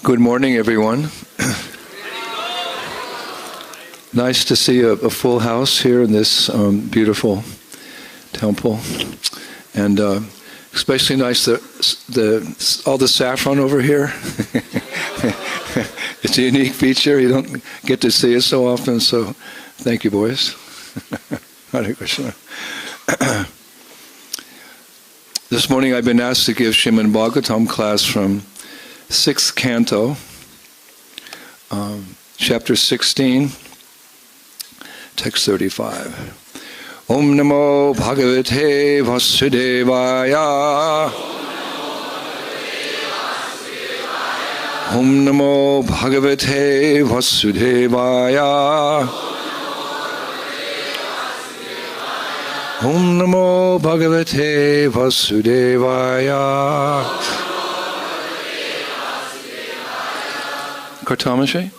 Good morning, everyone. Nice to see a full house here in this beautiful temple, and especially nice all the saffron over here. It's a unique feature. You don't get to see it so often, so thank you, boys. Hare Krishna. This morning I've been asked to give Srimad Bhagavatam class from 6th canto, chapter 16, text 35. Om Namo Bhagavate Vasudevaya. Om Namo Bhagavate Vasudevaya. Om Namo Bhagavate Vasudevaya. Kartamashi,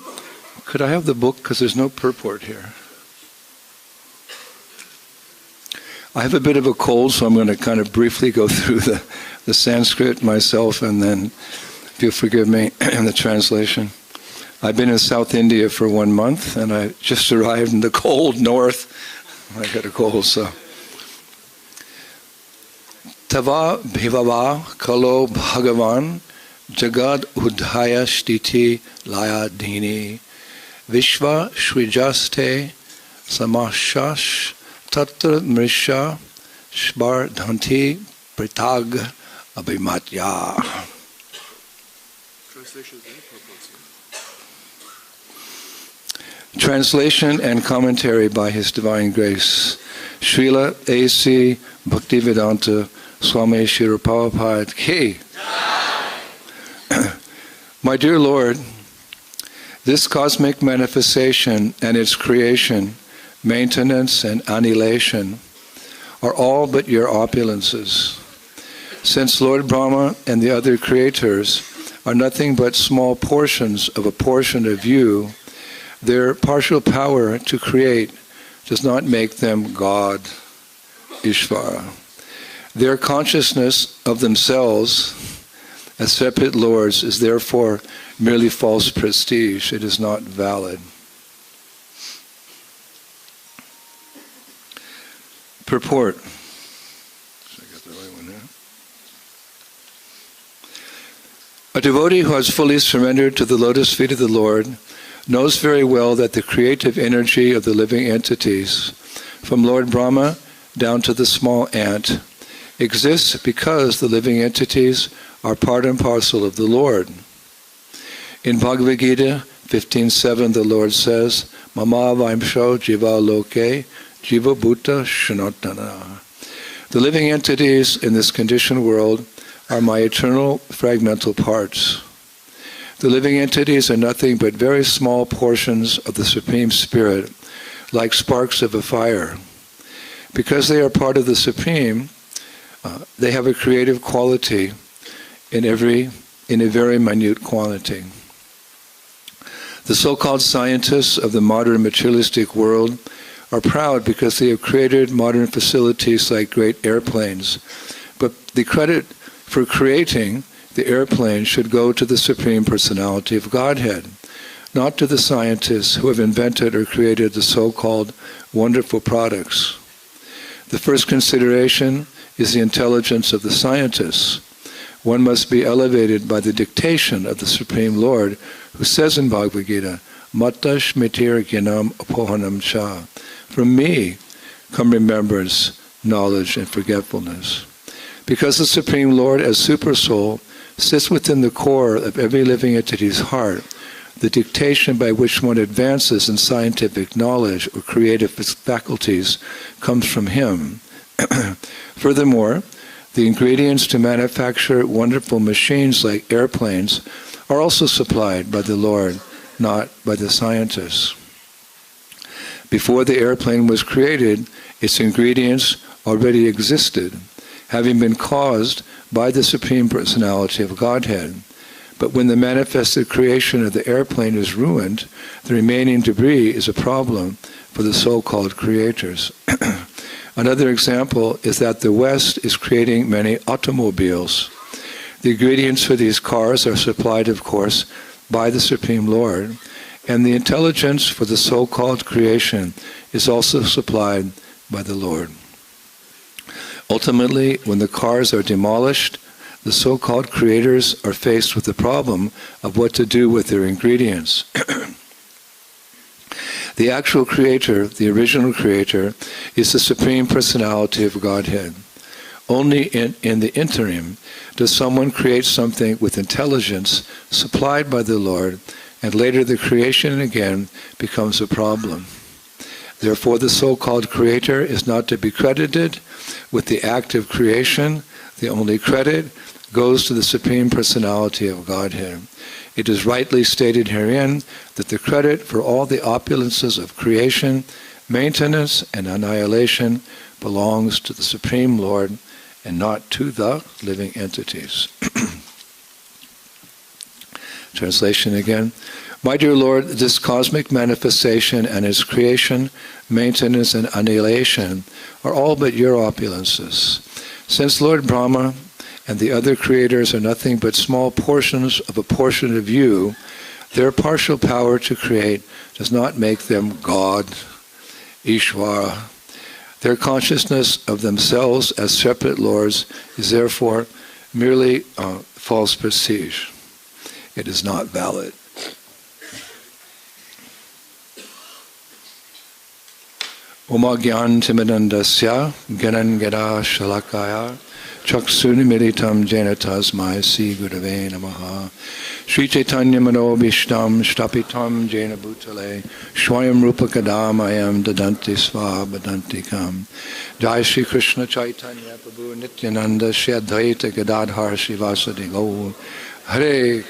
could I have the book, because there's no purport here. I have a bit of a cold, so I'm going to kind of briefly go through the Sanskrit myself, and then, if you'll forgive me, in the translation. I've been in South India for 1 month, and I just arrived in the cold north. I got a cold, so. Tava bhivava kalo bhagavan Jagad Udhaya Shtiti Laya Dini Vishva Shrijaste Samashash Tatra Mrisha Shbardhanti Pritag Abhimatya. Translation and commentary by His Divine Grace, Srila A.C. Bhaktivedanta Swami Srila Prabhupada Ki. My dear Lord, this cosmic manifestation and its creation, maintenance and annihilation are all but your opulences. Since Lord Brahma and the other creators are nothing but small portions of a portion of you, their partial power to create does not make them God, Ishvara. Their consciousness of themselves as separate lords is therefore merely false prestige. It is not valid. Purport. I got the right one there. A devotee who has fully surrendered to the lotus feet of the Lord knows very well that the creative energy of the living entities, from Lord Brahma down to the small ant, exists because the living entities are part and parcel of the Lord. In Bhagavad Gita 15:7, the Lord says, Mama vaimsho jiva loke jiva bhuta shanatana. The living entities in this conditioned world are my eternal fragmental parts. The living entities are nothing but very small portions of the Supreme Spirit, like sparks of a fire. Because they are part of the Supreme, they have a creative quality in a very minute quantity. The so-called scientists of the modern materialistic world are proud because they have created modern facilities like great airplanes. But the credit for creating the airplane should go to the Supreme Personality of Godhead, not to the scientists who have invented or created the so-called wonderful products. The first consideration is the intelligence of the scientists. One must be elevated by the dictation of the Supreme Lord, who says in Bhagavad Gita, Matta Shmitir Gyanam Apohanam Cha. From me come remembrance, knowledge, and forgetfulness. Because the Supreme Lord as Supersoul sits within the core of every living entity's heart, the dictation by which one advances in scientific knowledge or creative faculties comes from Him. Furthermore, the ingredients to manufacture wonderful machines like airplanes are also supplied by the Lord, not by the scientists. Before the airplane was created, its ingredients already existed, having been caused by the Supreme Personality of Godhead. But when the manifested creation of the airplane is ruined, the remaining debris is a problem for the so-called creators. Another example is that the West is creating many automobiles. The ingredients for these cars are supplied, of course, by the Supreme Lord, and the intelligence for the so-called creation is also supplied by the Lord. Ultimately, when the cars are demolished, the so-called creators are faced with the problem of what to do with their ingredients. The actual creator, the original creator, is the Supreme Personality of Godhead. Only in the interim does someone create something with intelligence supplied by the Lord, and later the creation again becomes a problem. Therefore, the so-called creator is not to be credited with the act of creation. The only credit goes to the Supreme Personality of Godhead. It is rightly stated herein that the credit for all the opulences of creation, maintenance, and annihilation belongs to the Supreme Lord and not to the living entities. Translation again. My dear Lord, this cosmic manifestation and its creation, maintenance, and annihilation are all but your opulences. Since Lord Brahma and the other creators are nothing but small portions of a portion of you, their partial power to create does not make them God, Ishvara. Their consciousness of themselves as separate lords is therefore merely false prestige. It is not valid. Omagyan timidandasya gyanan gada shalakaya Chaksuni militam jena tasmai si gurave namaha. Sri Chaitanya manobishtam shtapitam jena bhutale Swayam rupa kadam ayam dadanti sva badanti kam. Jai Shri Krishna Chaitanya Prabhu Nityananda Shri Advaita Gadadhar Shivasadi Gaur. Hare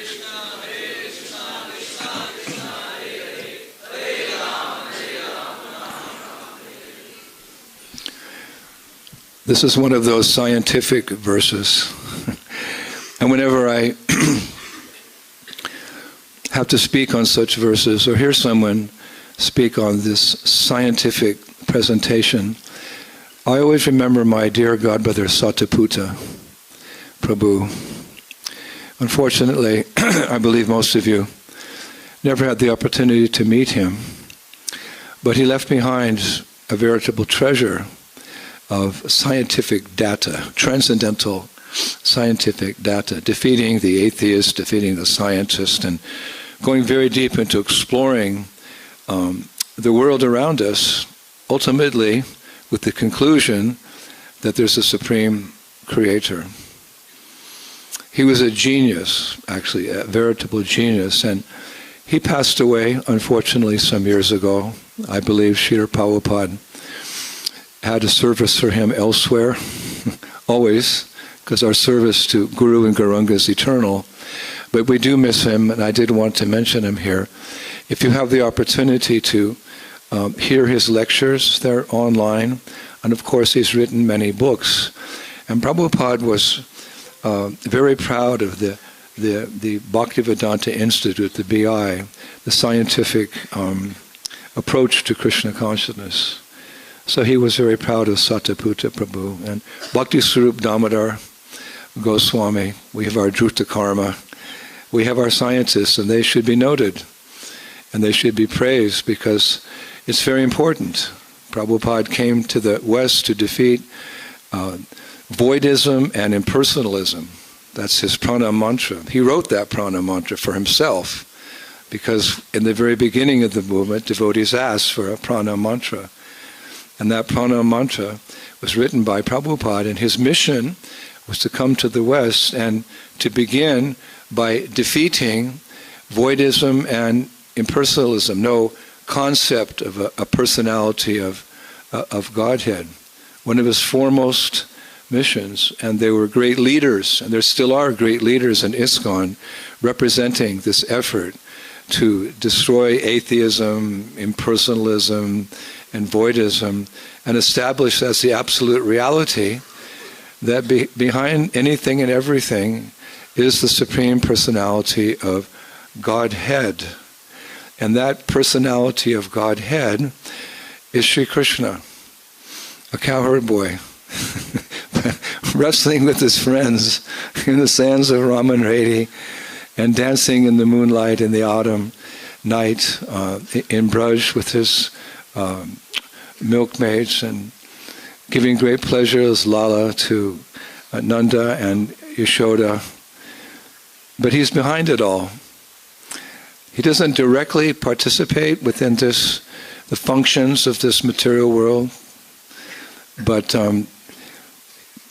This is one of those scientific verses. And whenever I have to speak on such verses or hear someone speak on this scientific presentation, I always remember my dear godbrother Satiputta Prabhu. Unfortunately, I believe most of you never had the opportunity to meet him, but he left behind a veritable treasure of scientific data, transcendental scientific data, defeating the atheist, defeating the scientist, and going very deep into exploring the world around us, ultimately with the conclusion that there's a supreme creator. He was a genius, actually, a veritable genius, and he passed away, unfortunately, some years ago. I believe Srila Prabhupada had a service for him elsewhere, always, because our service to Guru and Gauranga is eternal. But we do miss him, and I did want to mention him here. If you have the opportunity to hear his lectures, they're online, and of course he's written many books. And Prabhupada was very proud of the Bhaktivedanta Institute, the BI, the scientific approach to Krishna consciousness. So he was very proud of Satiputta Prabhu. And Bhakti Swarup Damodar Goswami, we have our Druta Karma, we have our scientists, and they should be noted. And they should be praised because it's very important. Prabhupada came to the West to defeat voidism and impersonalism. That's his prana mantra. He wrote that prana mantra for himself because in the very beginning of the movement, devotees asked for a prana mantra. And that prana mantra was written by Prabhupada, and his mission was to come to the West and to begin by defeating voidism and impersonalism, no concept of a personality of Godhead. One of his foremost missions, and they were great leaders, and there still are great leaders in ISKCON representing this effort to destroy atheism, impersonalism, and voidism, and establish as the absolute reality that behind anything and everything is the Supreme Personality of Godhead. And that personality of Godhead is Sri Krishna, a cowherd boy, wrestling with his friends in the sands of Ramanredi, and dancing in the moonlight in the autumn night in Braj with his milkmaids, and giving great pleasure as Lala to Nanda and Yashoda. But he's behind it all. He doesn't directly participate within the functions of this material world, but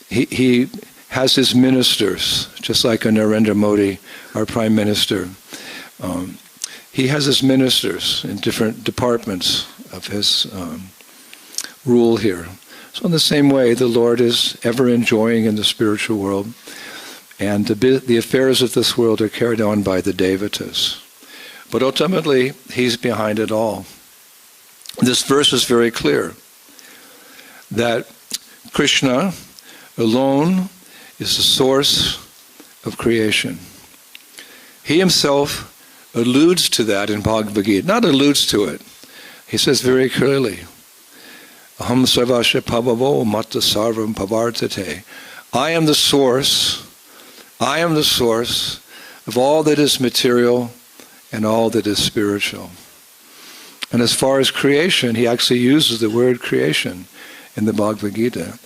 he has his ministers, just like a Narendra Modi, our Prime Minister. He has his ministers in different departments of his rule here. So in the same way, the Lord is ever enjoying in the spiritual world, and the affairs of this world are carried on by the devatas. But ultimately, he's behind it all. This verse is very clear, that Krishna alone is the source of creation. He himself alludes to that in Bhagavad Gita. Not alludes to it. He says very clearly, Aham sarvasya pabhavo matta sarvam pavartate. I am the source of all that is material and all that is spiritual. And as far as creation, he actually uses the word creation in the Bhagavad Gita.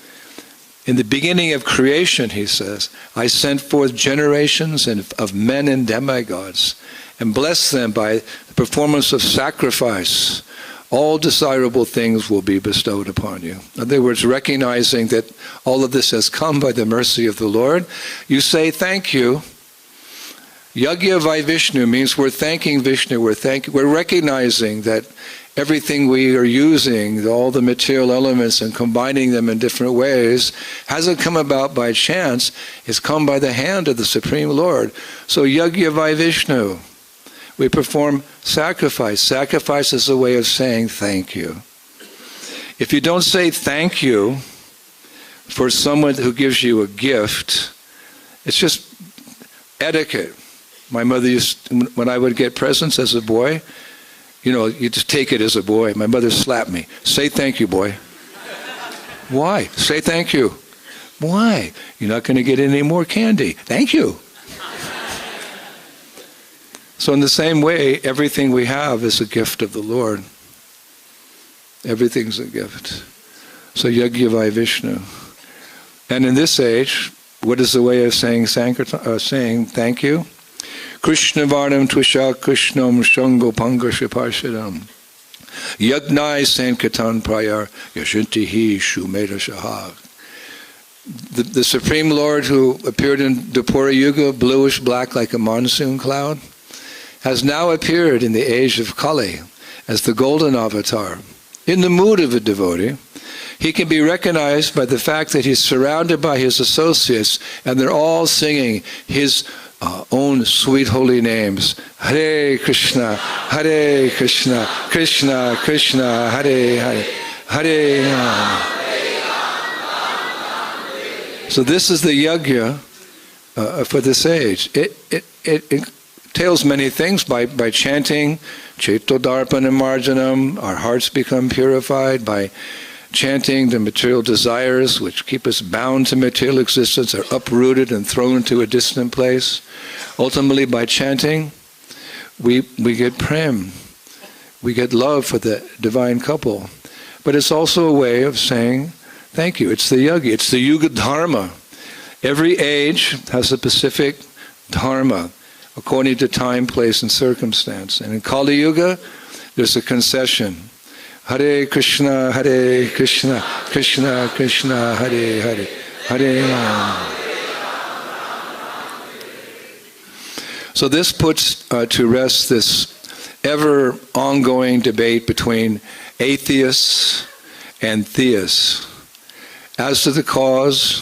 In the beginning of creation, he says, I sent forth generations of men and demigods, and blessed them by the performance of sacrifice. All desirable things will be bestowed upon you. In other words, recognizing that all of this has come by the mercy of the Lord, you say thank you. Yagya Vai Vishnu means we're thanking Vishnu, we're recognizing that everything we are using, all the material elements and combining them in different ways, hasn't come about by chance, it's come by the hand of the Supreme Lord. So Yagya Vai Vishnu, we perform sacrifice. Sacrifice is a way of saying thank you. If you don't say thank you for someone who gives you a gift, it's just etiquette. My mother used, when I would get presents as a boy, you just take it as a boy. My mother slapped me. Say thank you, boy. Why? Say thank you. Why? You're not going to get any more candy. Thank you. So in the same way, everything we have is a gift of the Lord. Everything's a gift. So Yagya Vai Vishnu. And in this age, what is the way of saying thank you? Krishna Varnam Twisha Krishnam Shango Pangashiparshadam Yagnai Sankatan Prayar Yashintihi Shumeda Shahag. The Supreme Lord who appeared in Dwapara Yuga, bluish black like a monsoon cloud, has now appeared in the age of Kali as the golden avatar. In the mood of a devotee, he can be recognized by the fact that he's surrounded by his associates and they're all singing his own sweet holy names. Hare Krishna, Hare Krishna, Krishna Krishna, Hare Hare, Hare Rama. So this is the yagya for this age. It entails many things. By chanting Chaitodarpana Marjanam, our hearts become purified. By chanting, the material desires which keep us bound to material existence are uprooted and thrown to a distant place. Ultimately, by chanting, we get prem. We get love for the divine couple. But it's also a way of saying thank you. It's the yagi. It's the yuga dharma. Every age has a specific dharma according to time, place, and circumstance. And in Kali Yuga, there's a concession. Hare Krishna, Krishna Krishna, Hare Hare, Hare Rama. So this puts to rest this ever ongoing debate between atheists and theists as to the cause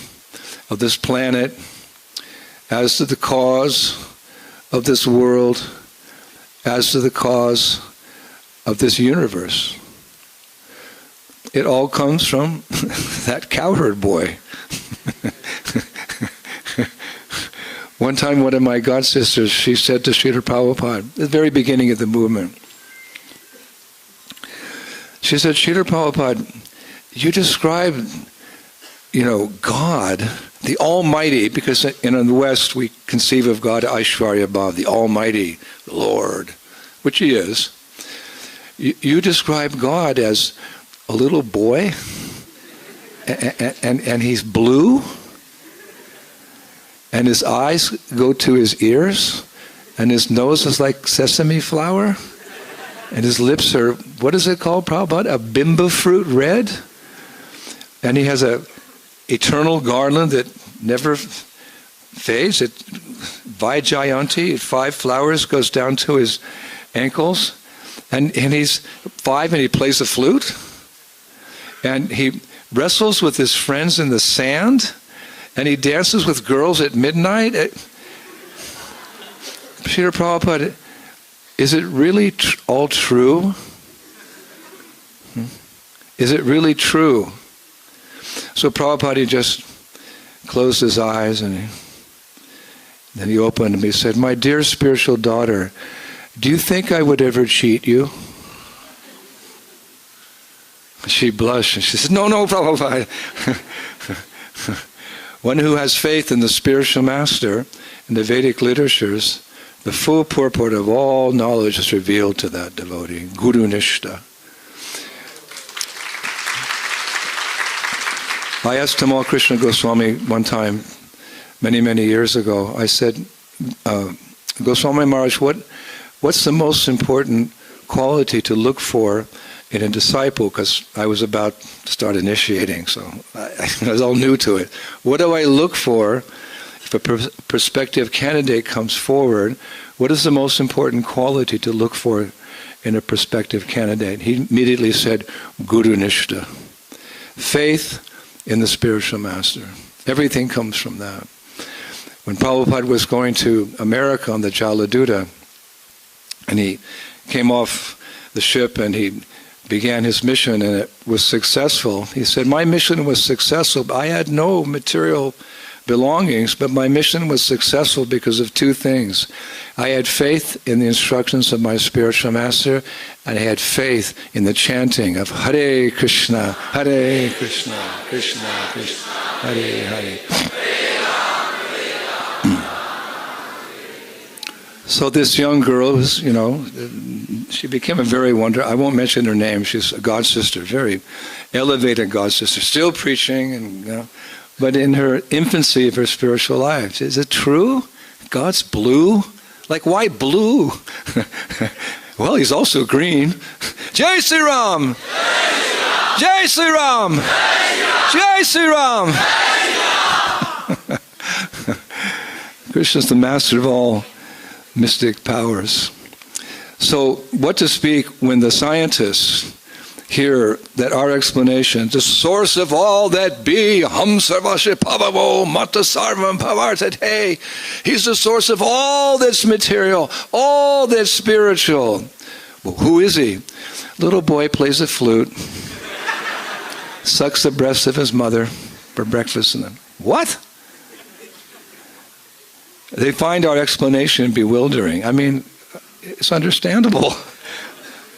of this planet, as to the cause of this world, as to the cause of this universe. It all comes from that cowherd boy. One time, one of my god sisters, she said to Srila Prabhupada, at the very beginning of the movement, she said, Srila Prabhupada, you describe God, the Almighty, because in the West we conceive of God, Aishwarya Bhav, the Almighty, the Lord, which He is. You describe God as a little boy, and He's blue, and His eyes go to His ears, and His nose is like sesame flour, and His lips are, what is it called, Prabhupada? A bimba fruit red? And He has a eternal garland that never fades. Vaijayanti, 5 flowers, goes down to His ankles. And He's 5 and He plays the flute. And He wrestles with His friends in the sand. And He dances with girls at midnight. Srila Prabhupada, is it really all true? Is it really true? So Prabhupada, he just closed his eyes and then he opened them. He said, "My dear spiritual daughter, do you think I would ever cheat you?" She blushed and she said, No, Prabhupada. One who has faith in the spiritual master and the Vedic literatures, the full purport of all knowledge is revealed to that devotee. Guru Nishta. I asked Tamal Krishna Goswami one time, many, many years ago, I said, Goswami Maharaj, what's the most important quality to look for in a disciple? Because I was about to start initiating, so I was all new to it. What do I look for if a prospective candidate comes forward? What is the most important quality to look for in a prospective candidate? He immediately said, Guru Nishta. Faith in the spiritual master. Everything comes from that. When Prabhupada was going to America on the Jaladuta, and he came off the ship and he began his mission and it was successful, he said, my mission was successful. I had no material belongings, but my mission was successful because of 2 things. I had faith in the instructions of my spiritual master, and I had faith in the chanting of Hare Krishna, Krishna Krishna, Hare Hare. So this young girl was, she became a very I won't mention her name, she's a god sister, very elevated god sister, still preaching, and but in her infancy of her spiritual life. Is it true? God's blue? Like, why blue? Well, He's also green. Jai Sri Ram! Jai Sri Ram! Jai Sri Ram! Krishna's the master of all mystic powers. So, what to speak when the scientists hear that our explanation, the source of all that be, Ham Sarvasya Pavavo Mata Sarvam Pavar, said, hey, He's the source of all that's material, all that's spiritual. Well, who is He? Little boy plays the flute, sucks the breast of his mother for breakfast, and then, what? They find our explanation bewildering. I mean, it's understandable.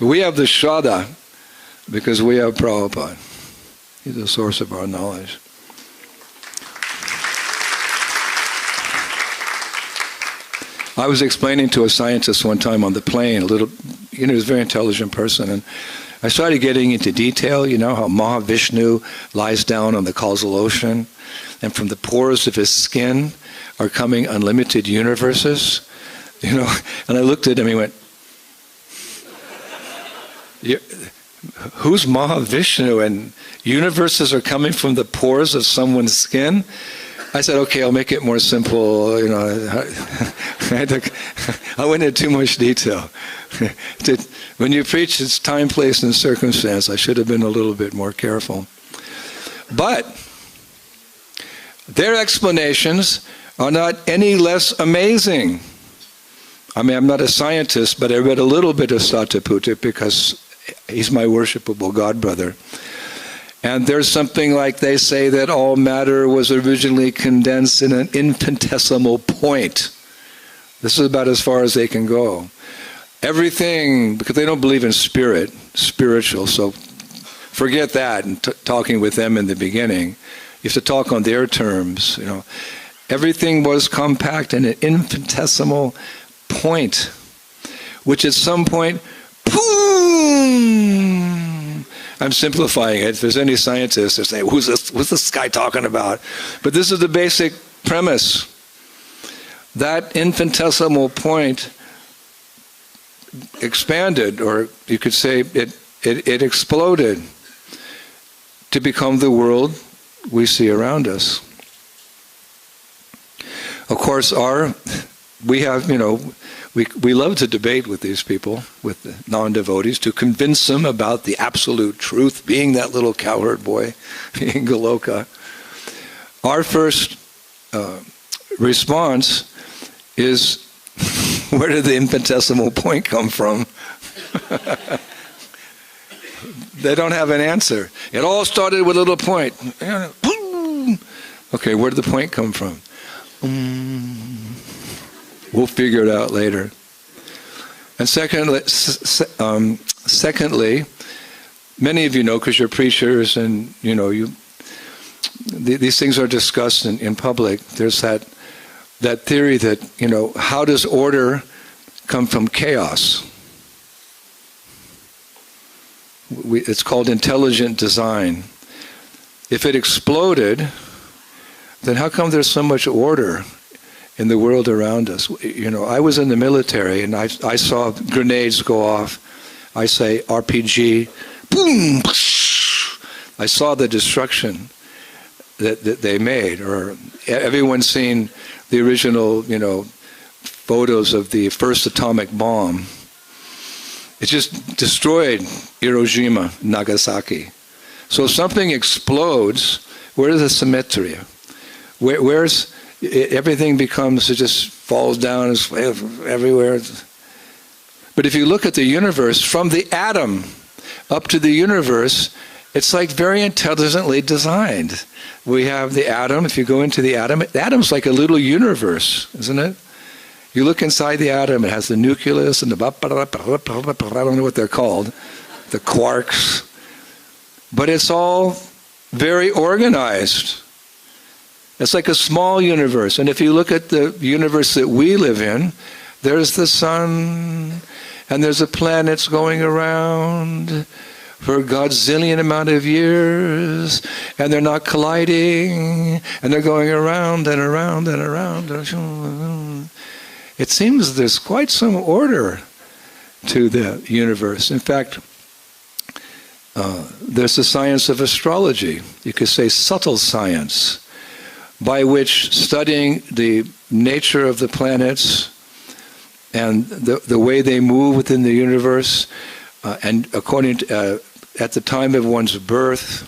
We have the Shraddha, because we have Prabhupada. He's the source of our knowledge. I was explaining to a scientist one time on the plane, he was a very intelligent person, and I started getting into detail, how Mahavishnu lies down on the causal ocean, and from the pores of his skin are coming unlimited universes, and I looked at him, he went, who's Mahavishnu and universes are coming from the pores of someone's skin? I said, okay, I'll make it more simple. I went into too much detail. When you preach, it's time, place, and circumstance. I should have been a little bit more careful. But their explanations are not any less amazing. I mean, I'm not a scientist, but I read a little bit of Satiputta because he's my worshipable God brother. And there's something like they say that all matter was originally condensed in an infinitesimal point. This is about as far as they can go. Everything, because they don't believe in spiritual, so forget that and talking with them in the beginning. You have to talk on their terms. Everything was compact in an infinitesimal point, which at some point, boom! I'm simplifying it. If there's any scientists that say, what's this guy talking about? But this is the basic premise. That infinitesimal point expanded, or you could say it exploded to become the world we see around us. Of course, we love to debate with these people, with the non-devotees, to convince them about the absolute truth, being that little cowherd boy, being Goloka. Our first response is, where did the infinitesimal point come from? They don't have an answer. It all started with a little point. Okay, where did the point come from? We'll figure it out later. And secondly, many of you know, because you're preachers and these things are discussed in public. There's that theory that, how does order come from chaos? It's called intelligent design. If it exploded, then how come there's so much order in the world around us? I was in the military and I saw grenades go off. I say RPG, boom! I saw the destruction that they made. Or everyone's seen the original, photos of the first atomic bomb. It just destroyed Hiroshima, Nagasaki. So if something explodes, where's the symmetry? Where's everything becomes, it just falls down everywhere. But if you look at the universe, from the atom up to the universe, it's like very intelligently designed. We have the atom. If you go into the atom's like a little universe, isn't it? You look inside the atom, it has the nucleus and I don't know what they're called, the quarks. But it's all very organized. It's like a small universe. And if you look at the universe that we live in, there's the sun, and there's the planets going around for a godzillion amount of years, and they're not colliding, and they're going around and around and around. It seems there's quite some order to the universe. In fact, there's the science of astrology. You could say subtle science, by which studying the nature of the planets and the way they move within the universe, and according to, at the time of one's birth,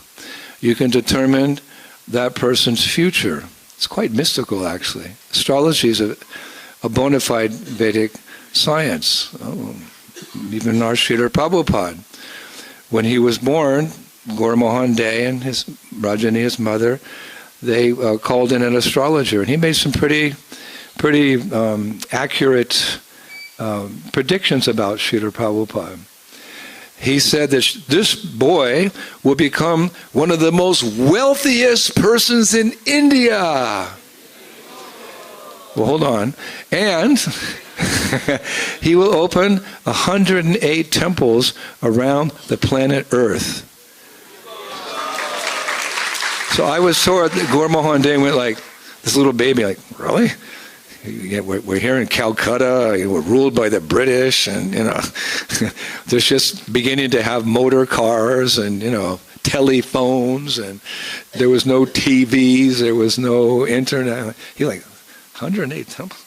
you can determine that person's future. It's quite mystical, actually. Astrology is a bona fide Vedic science. Even our Srila Prabhupada, when he was born, Gauramohan Dey and his Rajani, his mother, they called in an astrologer, and he made some pretty accurate predictions about Srila Prabhupada. He said that this boy will become one of the most wealthiest persons in India. Well, hold on. And he will open 108 temples around the planet Earth. So I was sore that Gauramohan Dey went like, this little baby, like, really? Yeah, we're here in Calcutta, we're ruled by the British, and there's just beginning to have motor cars and telephones, and there was no TVs, there was no internet. He like 108 temples.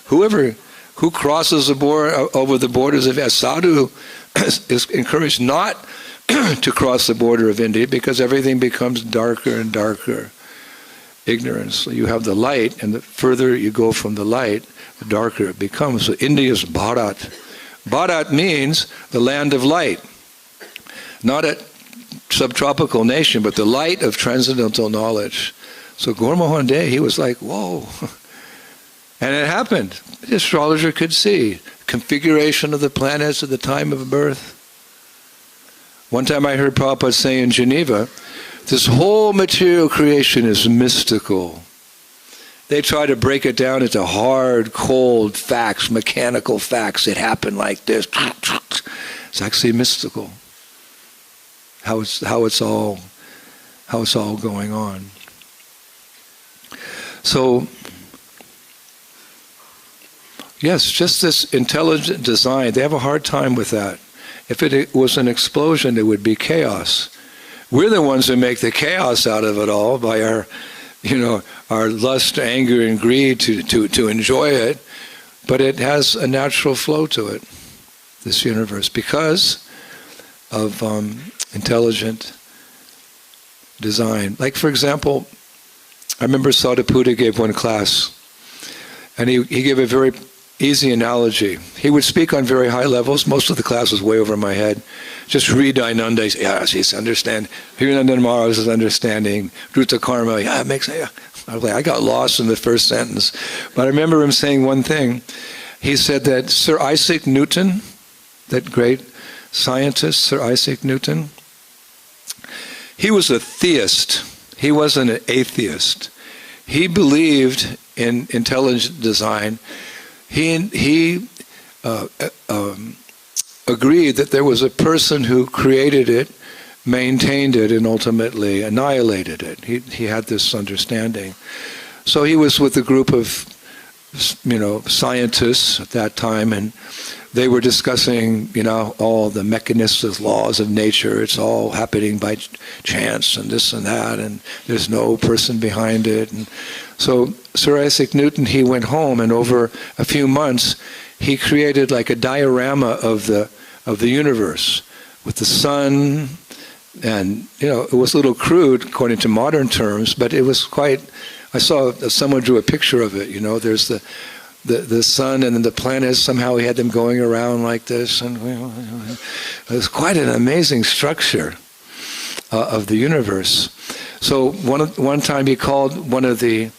Who crosses the border over the borders of sadhu is encouraged not to cross the border of India, because everything becomes darker and darker. Ignorance. So you have the light, and the further you go from the light, the darker it becomes. So India's Bharat. Bharat means the land of light. Not a subtropical nation, but the light of transcendental knowledge. So Gauramohan Dey, he was like, whoa. And it happened. The astrologer could see configuration of the planets at the time of birth. One time I heard Prabhupada say in Geneva This whole material creation is mystical. They try to break it down into hard, cold facts, mechanical facts. It happened like this. It's actually mystical. How it's all going on. So, yes, just this intelligent design. They have a hard time with that. If it was an explosion, it would be chaos. We're the ones who make the chaos out of it all by our lust, anger, and greed to enjoy it. But it has a natural flow to it, this universe, because of intelligent design. Like, for example, I remember Sariputta gave one class, and he gave a very easy analogy. He would speak on very high levels. Most of the class was way over my head. Just read Ainanda, yes, he's understand. Hirananda Maharaj is understanding. Druta Karma, yeah, it makes. Yeah. I got lost in the first sentence, but I remember him saying one thing. He said that Sir Isaac Newton, that great scientist, Sir Isaac Newton, he was a theist. He wasn't an atheist. He believed in intelligent design. He agreed that there was a person who created it, maintained it, and ultimately annihilated it. He had this understanding. So he was with a group of scientists at that time, and they were discussing all the mechanistic laws of nature. It's all happening by chance and this and that, and there's no person behind it. And so Sir Isaac Newton, he went home, and over a few months he created like a diorama of the universe with the sun. And it was a little crude according to modern terms, but it was quite. I saw someone drew a picture of it. There's the sun and then the planets. Somehow he had them going around like this, and it was quite an amazing structure of the universe. So one time he called one of the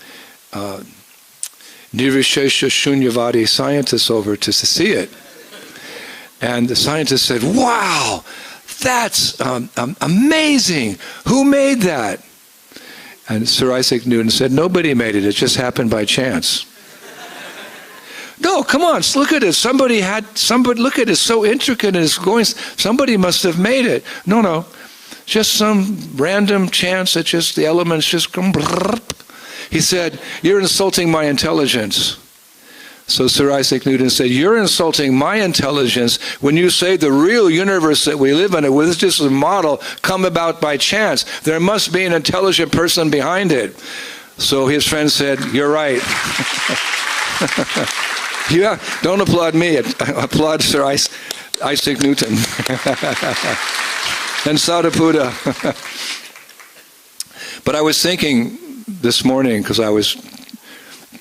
Nirvishesha Shunyavadi scientists over to see it, and the scientist said, "Wow! That's amazing! Who made that?" And Sir Isaac Newton said, "Nobody made it. It just happened by chance." No, come on, look at it. Somebody look at it. It's so intricate and it's going. Somebody must have made it. No, just some random chance that just the elements just come. He said, "You're insulting my intelligence." So Sir Isaac Newton said, "You're insulting my intelligence when you say the real universe that we live in, it was just a model come about by chance. There must be an intelligent person behind it." So his friend said, "You're right." Yeah, don't applaud me. Applaud Sir Isaac Newton. And Sariputta. But I was thinking this morning, because I was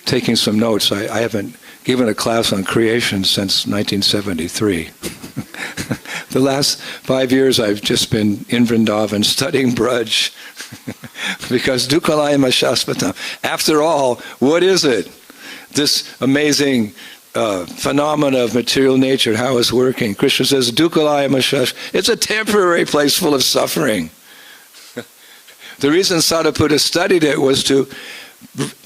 taking some notes, I haven't given a class on creation since 1973. The last 5 years I've just been in Vrindavan studying Braj. Because Dukkalayama Shasvatam. After all, what is it? This amazing phenomena of material nature, how it's working. Krishna says, Dukkalayama Shasvatam. It's a temporary place full of suffering. The reason Sariputta studied it was to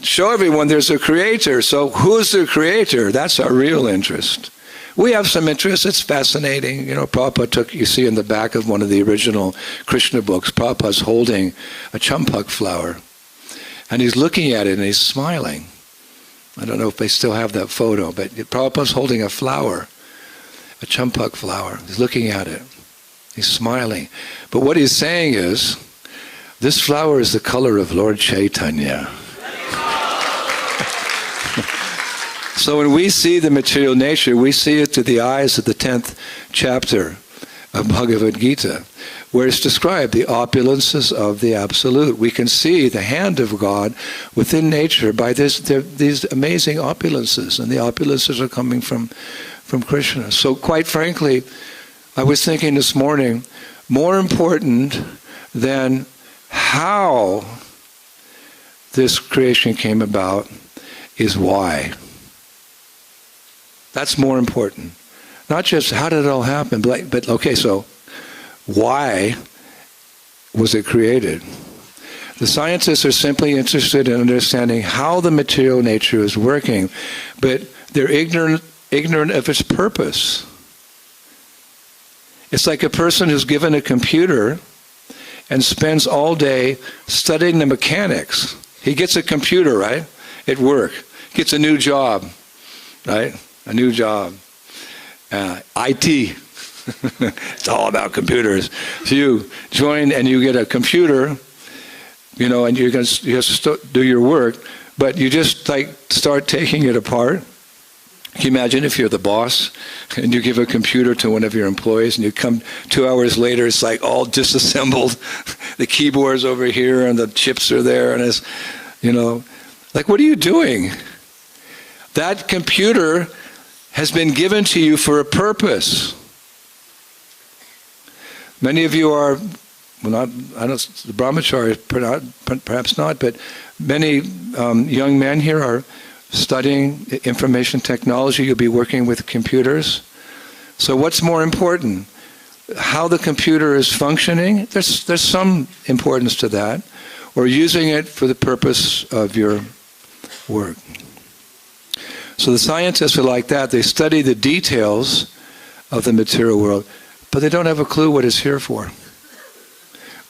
show everyone there's a creator. So who's the creator? That's our real interest. We have some interest. It's fascinating. Prabhupada you see in the back of one of the original Krishna books, Prabhupada's holding a champak flower. And he's looking at it and he's smiling. I don't know if they still have that photo, but Prabhupada's holding a flower, a champak flower. He's looking at it. He's smiling. But what he's saying is, this flower is the color of Lord Chaitanya. So when we see the material nature, we see it through the eyes of the 10th chapter of Bhagavad Gita, where it's described the opulences of the Absolute. We can see the hand of God within nature by these amazing opulences, and the opulences are coming from Krishna. So quite frankly, I was thinking this morning, more important than how this creation came about is why. That's more important. Not just how did it all happen, but okay, so why was it created? The scientists are simply interested in understanding how the material nature is working, but they're ignorant of its purpose. It's like a person who's given a computer and spends all day studying the mechanics. He gets a computer, right, at work. Gets a new job, right? A new job. IT. It's all about computers. So you join and you get a computer, and you have to do your work, but you just start taking it apart. Can you imagine if you're the boss and you give a computer to one of your employees and you come 2 hours later, it's like all disassembled. The keyboard's over here and the chips are there, and it's, what are you doing? That computer has been given to you for a purpose. Many of you are, the brahmachari, perhaps not, but many young men here are studying information technology. You'll be working with computers. So what's more important? How the computer is functioning? There's some importance to that. Or using it for the purpose of your work. So the scientists are like that. They study the details of the material world, but they don't have a clue what it's here for.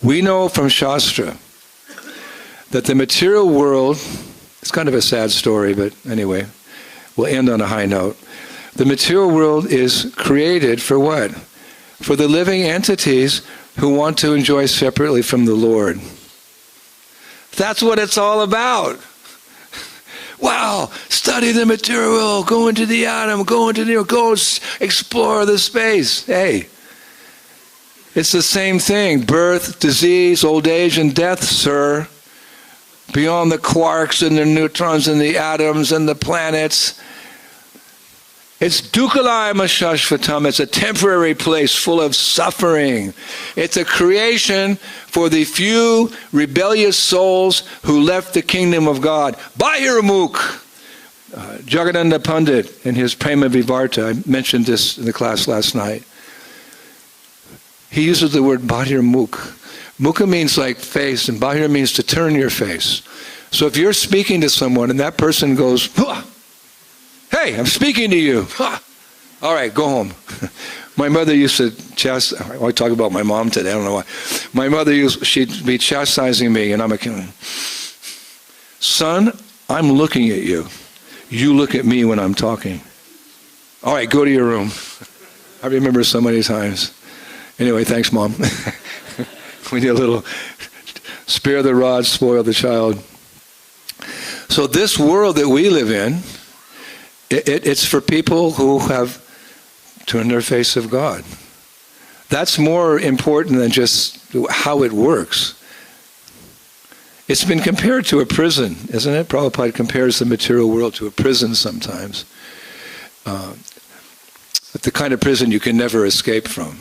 We know from Shastra that the material world, it's kind of a sad story, but anyway, we'll end on a high note. The material world is created for what? For the living entities who want to enjoy separately from the Lord. That's what it's all about. Wow, study the material world, go into the atom, go explore the space. Hey, it's the same thing. Birth, disease, old age, and death, sir. Beyond the quarks and the neutrons and the atoms and the planets. It's dukkhalayam shashvatam. It's a temporary place full of suffering. It's a creation for the few rebellious souls who left the kingdom of God. Bahirmukh. Jagadananda Pandit in his Prema Vivarta, I mentioned this in the class last night. He uses the word Bahirmukh. Mukha means like face, and Bahir means to turn your face. So if you're speaking to someone and that person goes, hey, I'm speaking to you. All right, go home. My mother used to I talk about my mom today, I don't know why. My mother she'd be chastising me, and I'm like, son, I'm looking at you. You look at me when I'm talking. All right, go to your room. I remember so many times. Anyway, thanks, Mom. We need a little, spare the rod, spoil the child. So this world that we live in, it's for people who have turned their face of God. That's more important than just how it works. It's been compared to a prison, isn't it? Prabhupada compares the material world to a prison sometimes. But the kind of prison you can never escape from.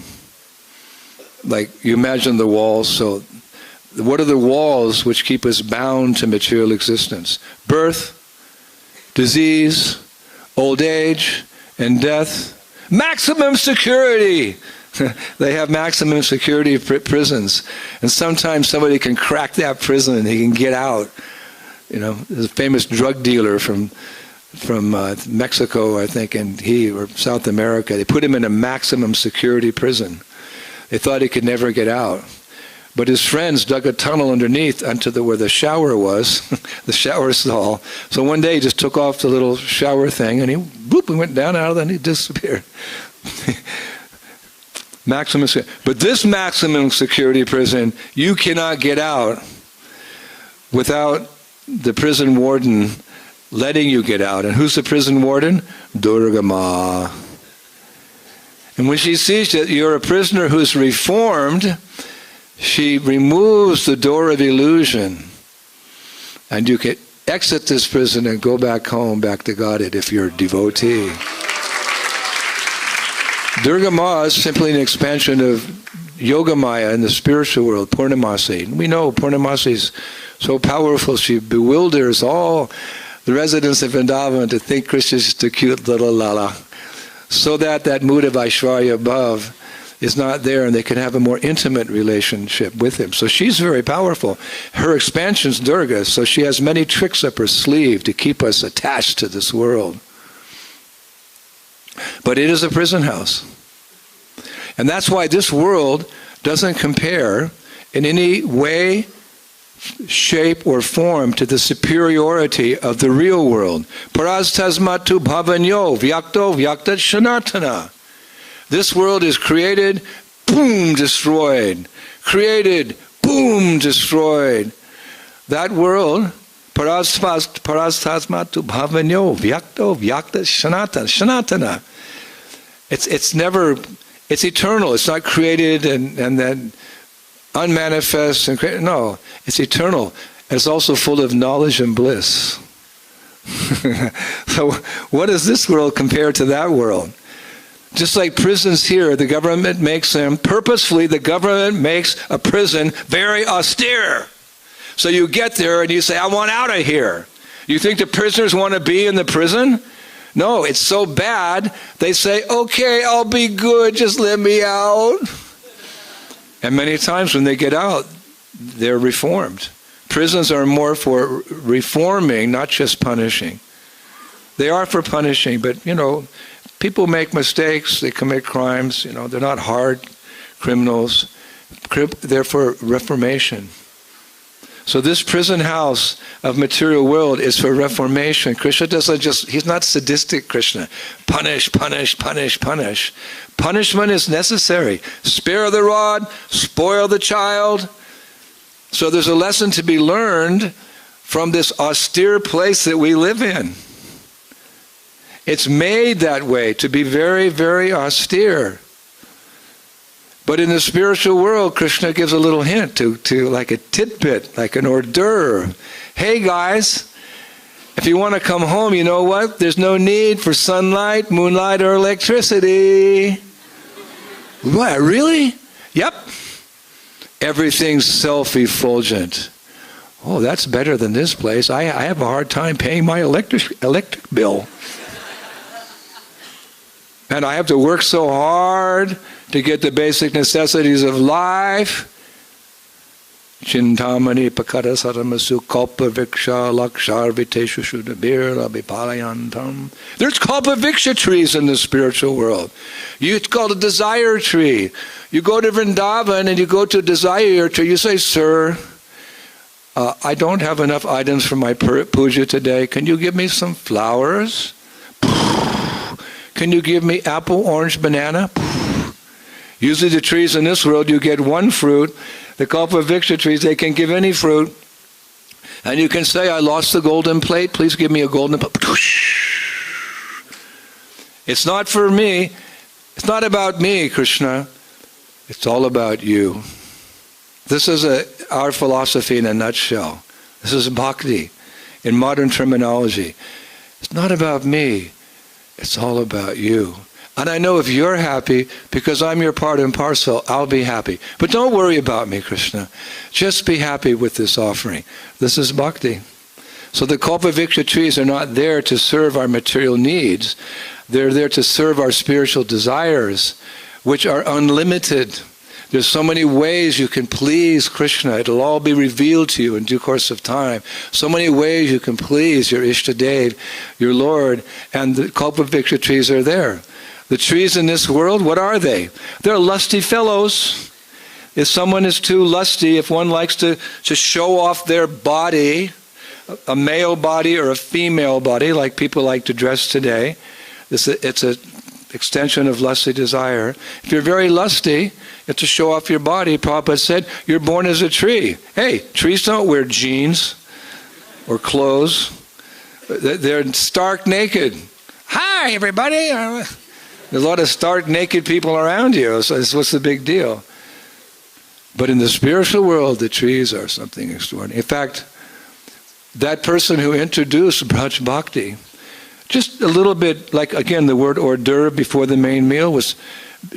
Like, you imagine the walls, so what are the walls which keep us bound to material existence? Birth, disease, old age, and death. Maximum security! They have maximum security prisons. And sometimes somebody can crack that prison and he can get out. There's a famous drug dealer from Mexico, I think, or South America. They put him in a maximum security prison. They thought he could never get out. But his friends dug a tunnel underneath where the shower was, the shower stall. So one day he just took off the little shower thing and he went down out of it and he disappeared. Maximum security. But this maximum security prison, you cannot get out without the prison warden letting you get out. And who's the prison warden? Durga Ma. And when she sees that you're a prisoner who's reformed, she removes the door of illusion. And you can exit this prison and go back home, back to Godhead if you're a devotee. Durga Ma is simply an expansion of Yogamaya in the spiritual world, Purnamasi. We know Purnamasi is so powerful, she bewilders all the residents of Vrindavan to think Krishna is just a cute little lala. So that mood of Aishwarya above is not there, and they can have a more intimate relationship with him. So she's very powerful. Her expansion's Durga, so she has many tricks up her sleeve to keep us attached to this world. But it is a prison house. And that's why this world doesn't compare in any way, shape, or form to the superiority of the real world. Parastasmatu bhavanyo vyakto vyaktat shanatana. This world is created, boom, destroyed. Created, boom, destroyed. That world, parastasmatu bhavanyo vyakto vyaktat shanatana. It's eternal. It's not created and then unmanifest and created. No, it's eternal. It's also full of knowledge and bliss. So what does this world compare to that world? Just like prisons here, the government makes them, purposefully the government makes a prison very austere. So you get there and you say, I want out of here. You think the prisoners want to be in the prison? No, it's so bad, they say, okay, I'll be good, just let me out. And many times when they get out, they're reformed. Prisons are more for reforming, not just punishing. They are for punishing, but, people make mistakes, they commit crimes, they're not hard criminals. They're for reformation. So this prison house of material world is for reformation. Krishna doesn't he's not sadistic Krishna. Punish, punish, punish, punish. Punishment is necessary. Spare the rod, spoil the child. So there's a lesson to be learned from this austere place that we live in. It's made that way to be very, very austere. But in the spiritual world, Krishna gives a little hint to like a tidbit, like an hors d'oeuvre. Hey guys, if you want to come home, you know what? There's no need for sunlight, moonlight, or electricity. What, really? Yep. Everything's self-effulgent. Oh, that's better than this place. I have a hard time paying my electric bill. And I have to work so hard to get the basic necessities of life. Chintamani pakara saramasu kalpa viksha lakshar viteshu shudabir abhipalayantam. There's kalpa viksha trees in the spiritual world. It's called a desire tree. You go to Vrindavan and you go to a desire tree. You say, sir, I don't have enough items for my puja today. Can you give me some flowers? Can you give me apple, orange, banana? Usually the trees in this world, you get one fruit. The Kalpa-vriksha trees, they can give any fruit. And you can say, I lost the golden plate. Please give me a golden plate. It's not for me. It's not about me, Krishna. It's all about you. This is our philosophy in a nutshell. This is bhakti in modern terminology. It's not about me. It's all about you. And I know if you're happy, because I'm your part and parcel, I'll be happy. But don't worry about me, Krishna. Just be happy with this offering. This is bhakti. So the Kalpa-vriksha trees are not there to serve our material needs. They're there to serve our spiritual desires, which are unlimited. There's so many ways you can please Krishna. It'll all be revealed to you in due course of time. So many ways you can please your Ishtadev, your Lord, and the Kalpa-vriksha trees are there. The trees in this world, what are they? They're lusty fellows. If someone is too lusty, if one likes to show off their body, a male body or a female body, like people like to dress today, it's an extension of lusty desire. If you're very lusty, you have to show off your body. Prabhupada said, you're born as a tree. Hey, trees don't wear jeans or clothes. They're stark naked. Hi, everybody. There's a lot of stark naked people around you. So what's the big deal? But in the spiritual world, the trees are something extraordinary. In fact, that person who introduced Braj Bhakti, just a little bit, like again, the word hors d'oeuvre before the main meal was,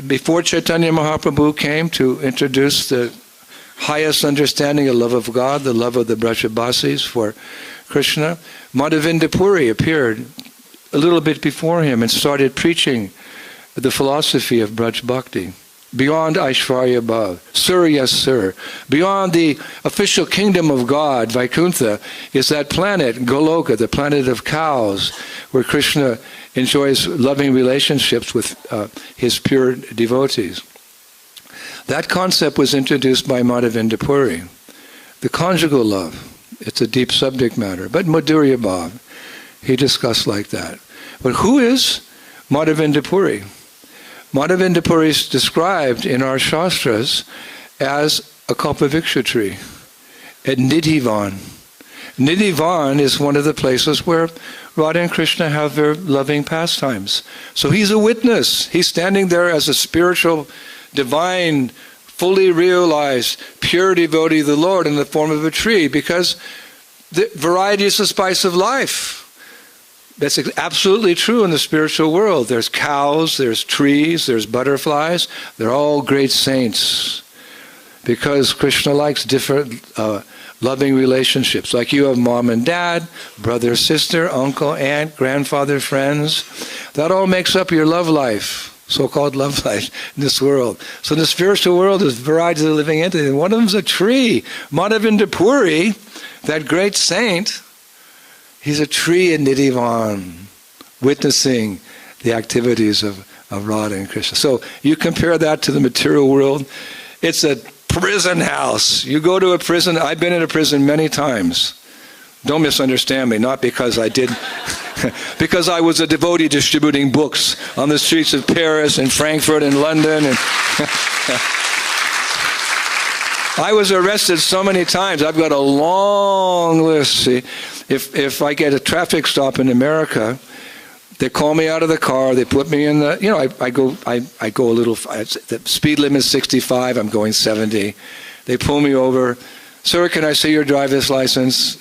before Chaitanya Mahaprabhu came to introduce the highest understanding of love of God, the love of the Brajabasis for Krishna, Madhavinda Puri appeared a little bit before him and started preaching the philosophy of Braj Bhakti. beyond Aishvarya Bhav. Sir, yes, sir. Beyond the official kingdom of God, Vaikuntha, is that planet, Goloka, the planet of cows, where Krishna enjoys loving relationships with his pure devotees. That concept was introduced by Madhavinda Puri. The conjugal love, it's a deep subject matter, but Madhurya Bhav, he discussed like that. But who is Madhavinda Puri? Madhavinda Puri is described in our Shastras as a Kalpaviksha tree at Nidhivan. Nidhivan is one of the places where Radha and Krishna have their loving pastimes. So he's a witness. He's standing there as a spiritual, divine, fully realized, pure devotee of the Lord in the form of a tree, because the variety is the spice of life. That's absolutely true in the spiritual world. There's cows, there's trees, there's butterflies. They're all great saints, because Krishna likes different loving relationships. Like you have mom and dad, brother, sister, uncle, aunt, grandfather, friends. That all makes up your love life, so-called love life in this world. So the spiritual world is variety of living entity. And one of them is a tree. Madhavinda Puri, that great saint, he's a tree in Nidhivan, witnessing the activities of Radha and Krishna. So you compare that to the material world, it's a prison house. You go to a prison, I've been in a prison many times. Don't misunderstand me, not because I did, because I was a devotee distributing books on the streets of Paris and Frankfurt and London. And I was arrested so many times. I've got a long list. See, if I get a traffic stop in America, they call me out of the car, they put me in the, I go a little, the speed limit is 65, I'm going 70. They pull me over. Sir, can I see your driver's license?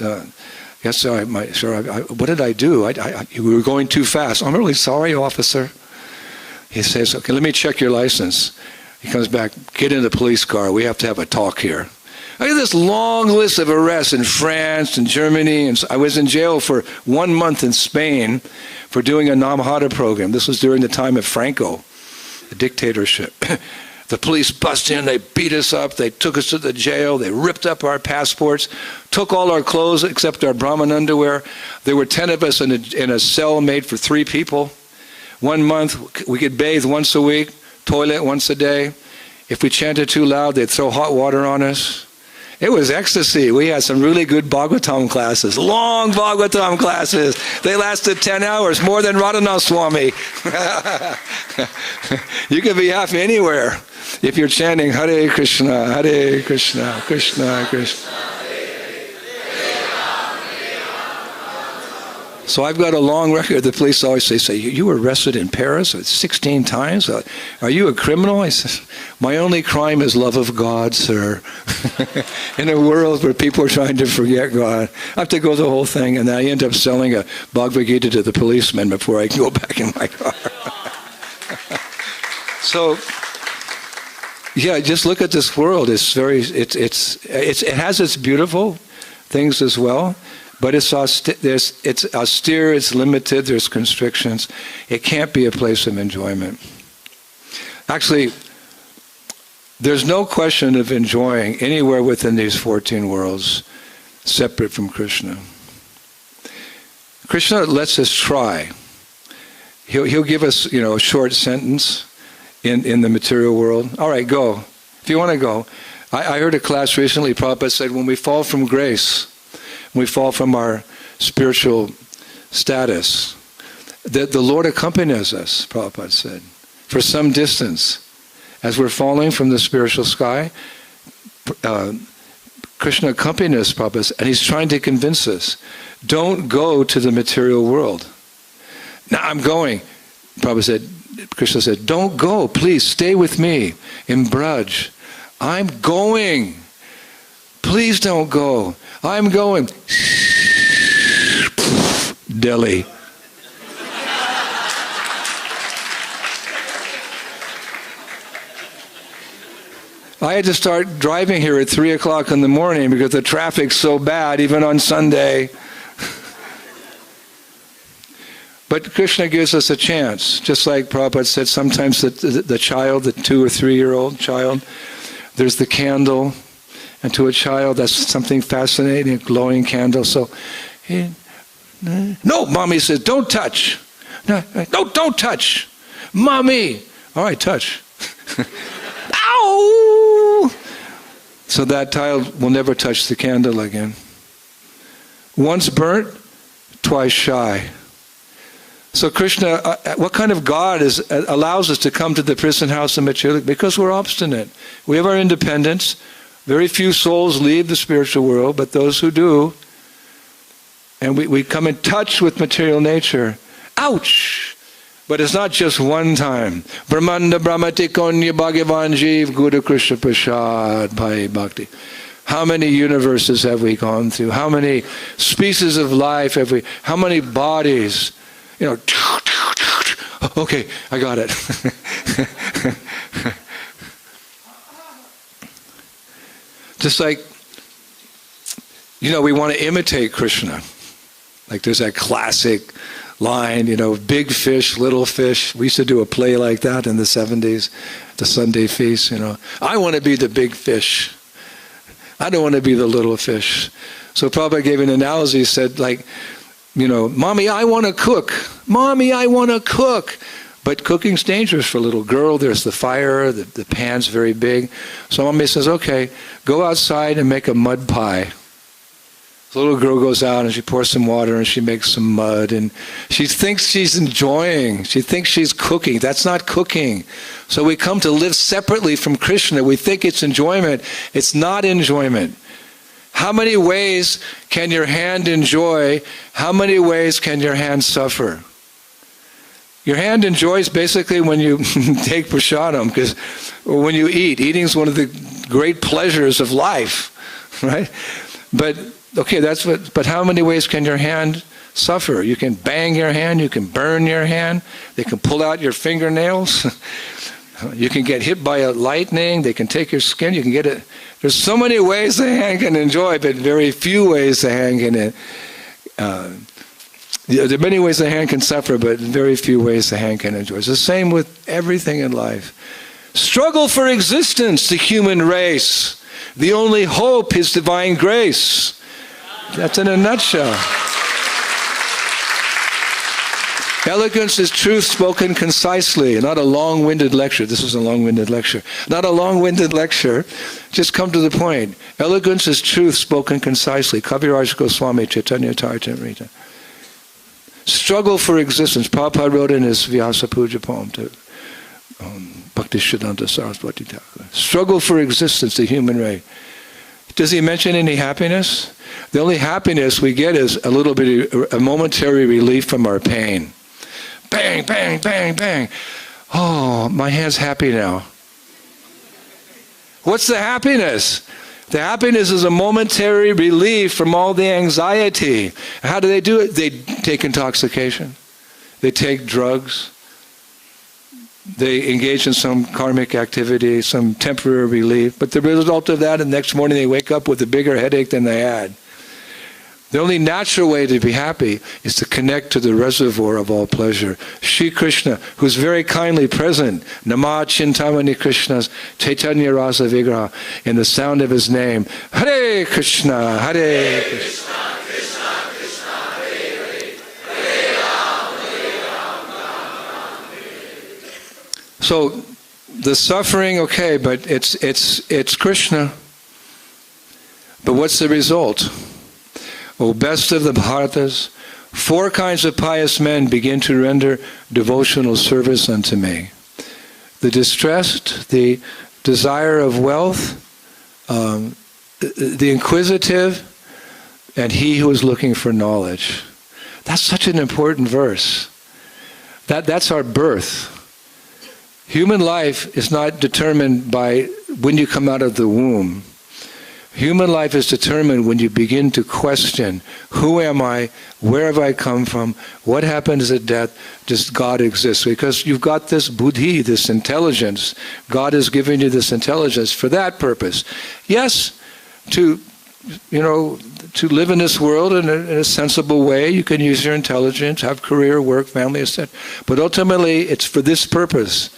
Yes, sir. What did I do? You were going too fast. I'm really sorry, officer. He says, okay, let me check your license. He comes back, get in the police car. We have to have a talk here. I got this long list of arrests in France and Germany. And I was in jail for 1 month in Spain for doing a Namahata program. This was during the time of Franco, the dictatorship. The police bust in, they beat us up, they took us to the jail, they ripped up our passports, took all our clothes except our Brahman underwear. There were 10 of us in a cell made for 3 people. 1 month, we could bathe once a week, toilet once a day. If we chanted too loud, they'd throw hot water on us. It was ecstasy. We had some really good Bhagavatam classes, long Bhagavatam classes. They lasted 10 hours, more than Radhanath Swami. You can be happy anywhere if you're chanting Hare Krishna, Krishna Krishna. So I've got a long record. The police always say, you were arrested in Paris 16 times? Are you a criminal? I said, my only crime is love of God, sir. In a world where people are trying to forget God, I have to go the whole thing, and I end up selling a Bhagavad Gita to the policeman before I can go back in my car. So, yeah, just look at this world. It has its beautiful things as well. But it's austere, it's limited, there's constrictions. It can't be a place of enjoyment. Actually, there's no question of enjoying anywhere within these 14 worlds separate from Krishna. Krishna lets us try. He'll give us, a short sentence in the material world. All right, go. If you want to go. I heard a class recently, Prabhupada said, when we fall from grace, we fall from our spiritual status, that the Lord accompanies us, Prabhupada said, for some distance. As we're falling from the spiritual sky, Krishna accompanies us, Prabhupada, and he's trying to convince us, don't go to the material world. Now I'm going. Prabhupada said, Krishna said, don't go, please stay with me in Braj. I'm going. Please don't go. I'm going. Delhi. I had to start driving here at 3 o'clock in the morning because the traffic's so bad, even on Sunday. But Krishna gives us a chance. Just like Prabhupada said, sometimes the child, the 2 or 3 year old child, there's the candle. And to a child, that's something fascinating, a glowing candle. So, no, Mommy says, don't touch. No, don't touch. Mommy. All right, touch. Ow! So that child will never touch the candle again. Once burnt, twice shy. So Krishna, what kind of God allows us to come to the prison house of material? Because we're obstinate. We have our independence. Very few souls leave the spiritual world, but those who do, and we come in touch with material nature. Ouch! But it's not just one time. Brahmanda Brahmati Konya Bhagavan Jeev Guru Krishna Prasad Bhai Bhakti. How many universes have we gone through? How many species of life have we? How many bodies? You know, okay, I got it. Just like, we want to imitate Krishna. Like there's that classic line, big fish, little fish. We used to do a play like that in the 70s, the Sunday feast, I want to be the big fish. I don't want to be the little fish. So Prabhupada gave an analogy, he said Mommy, I want to cook. Mommy, I want to cook. But cooking's dangerous for a little girl. There's the fire, the pan's very big. So Mommy says, okay, go outside and make a mud pie. The little girl goes out and she pours some water and she makes some mud and she thinks she's enjoying. She thinks she's cooking. That's not cooking. So we come to live separately from Krishna. We think it's enjoyment. It's not enjoyment. How many ways can your hand enjoy? How many ways can your hand suffer? Your hand enjoys basically when you take prasadam, or when you eat. Eating is one of the great pleasures of life, right? But okay, but how many ways can your hand suffer? You can bang your hand, you can burn your hand, they can pull out your fingernails, you can get hit by a lightning, they can take your skin, you can get it. There's so many ways the hand can enjoy, but very few ways the hand can there are many ways the hand can suffer, but very few ways the hand can enjoy. It's the same with everything in life. Struggle for existence, the human race. The only hope is divine grace. That's in a nutshell. Elegance is truth spoken concisely, not a long-winded lecture. This is a long-winded lecture. Not a long-winded lecture. Just come to the point. Elegance is truth spoken concisely. Kaviraj Goswami, Chaitanya Charitamrita. Struggle for existence. Prabhupada wrote in his Vyasa Puja poem to Bhaktisiddhanta Saraswati Thakur. Struggle for existence, the human race. Does he mention any happiness? The only happiness we get is a momentary relief from our pain. Bang, bang, bang, bang. Oh, my hand's happy now. What's the happiness? The happiness is a momentary relief from all the anxiety. How do they do it? They take intoxication. They take drugs. They engage in some karmic activity, some temporary relief. But the result of that, the next morning they wake up with a bigger headache than they had. The only natural way to be happy is to connect to the reservoir of all pleasure. Shri Krishna, who's very kindly present, Nama Chintamani Krishna's Chaitanya Rasa Vigraha, in the sound of his name, Hare Krishna, Hare Krishna. Krishna, Krishna, Hare Hare, Hare Ram, Ram, Hare. So the suffering, okay, but it's Krishna. But what's the result? O best of the Bharatas, 4 kinds of pious men begin to render devotional service unto me. The distressed, the desire of wealth, the inquisitive, and he who is looking for knowledge. That's such an important verse. That's our birth. Human life is not determined by when you come out of the womb. Human life is determined when you begin to question, who am I? Where have I come from? What happens at death? Does God exist? Because you've got this buddhi, this intelligence. God has given you this intelligence for that purpose. Yes, to to live in this world in a sensible way. You can use your intelligence, have career, work, family, etc. But ultimately, it's for this purpose.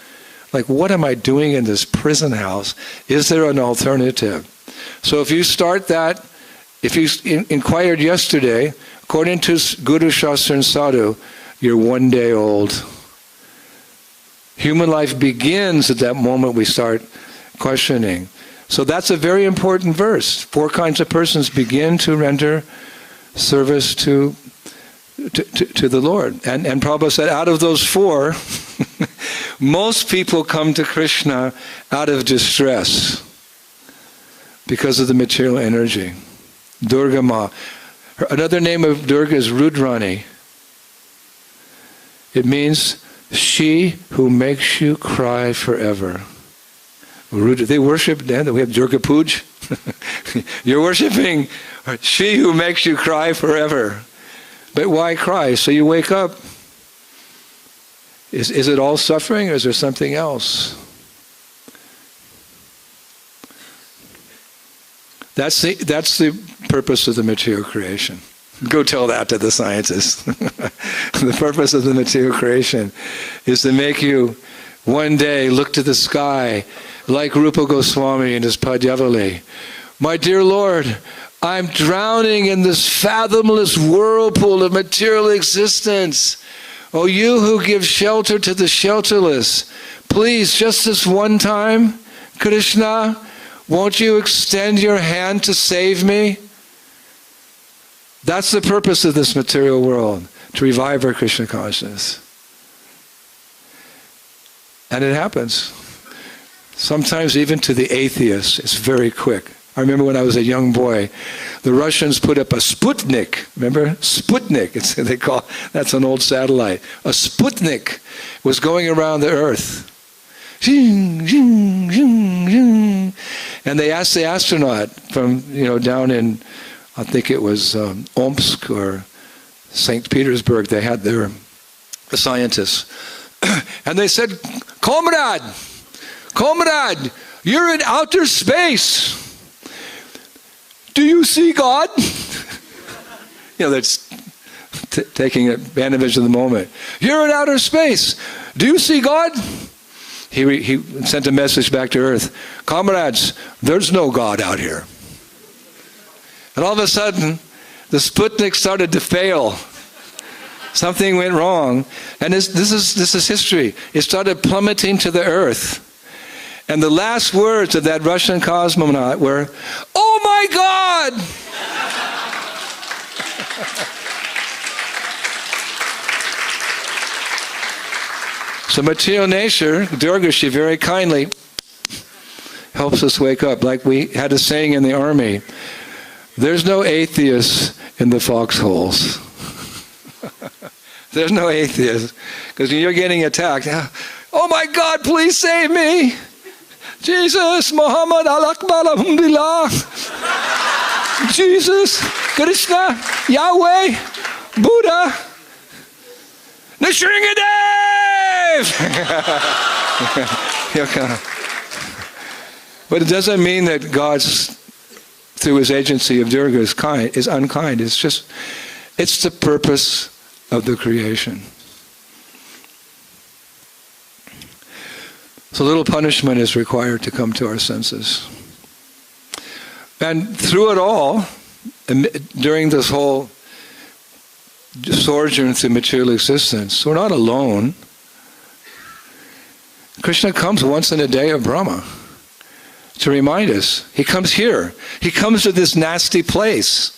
Like, what am I doing in this prison house? Is there an alternative? So if you start that, if you inquired yesterday, according to Guru, Shastra, and Sadhu, you're 1 day old. Human life begins at that moment we start questioning. So that's a very important verse. 4 kinds of persons begin to render service to the Lord. And Prabhupada said, out of those 4, most people come to Krishna out of distress because of the material energy. Durga Ma. Another name of Durga is Rudrani. It means she who makes you cry forever. They worship, we have Durga Puja. You're worshiping she who makes you cry forever. But why cry? So you wake up. Is it all suffering, or is there something else? That's the purpose of the material creation. Go tell that to the scientists. The purpose of the material creation is to make you one day look to the sky like Rupa Goswami in his Padyavali. My dear Lord, I'm drowning in this fathomless whirlpool of material existence. Oh, you who give shelter to the shelterless, please, just this one time, Krishna, won't you extend your hand to save me? That's the purpose of this material world, to revive our Krishna consciousness. And it happens. Sometimes even to the atheists, it's very quick. I remember when I was a young boy, the Russians put up a Sputnik. Remember? Sputnik, they call, that's an old satellite. A Sputnik was going around the earth. And they asked the astronaut from, down in, I think it was Omsk or St. Petersburg, they had the scientists. And they said, Comrade, you're in outer space. Do you see God? That's taking advantage of the moment. You're in outer space. Do you see God? He sent a message back to Earth. Comrades, there's no God out here. And all of a sudden, the Sputnik started to fail. Something went wrong. And this is history. It started plummeting to the earth. And the last words of that Russian cosmonaut were, "Oh my God!" So material nature, Durga, she very kindly helps us wake up. Like we had a saying in the army, there's no atheists in the foxholes. There's no atheists. Because when you're getting attacked, oh my God, please save me. Jesus, Muhammad, Al-Akbar, Alhamdulillah. Jesus, Krishna, Yahweh, Buddha, Nrsimhadev. But it doesn't mean that God's, through his agency of Durga, is unkind. It's the purpose of the creation. So little punishment is required to come to our senses. And through it all, during this whole sojourn through material existence, we're not alone. Krishna comes once in a day of Brahma to remind us. He comes here. He comes to this nasty place.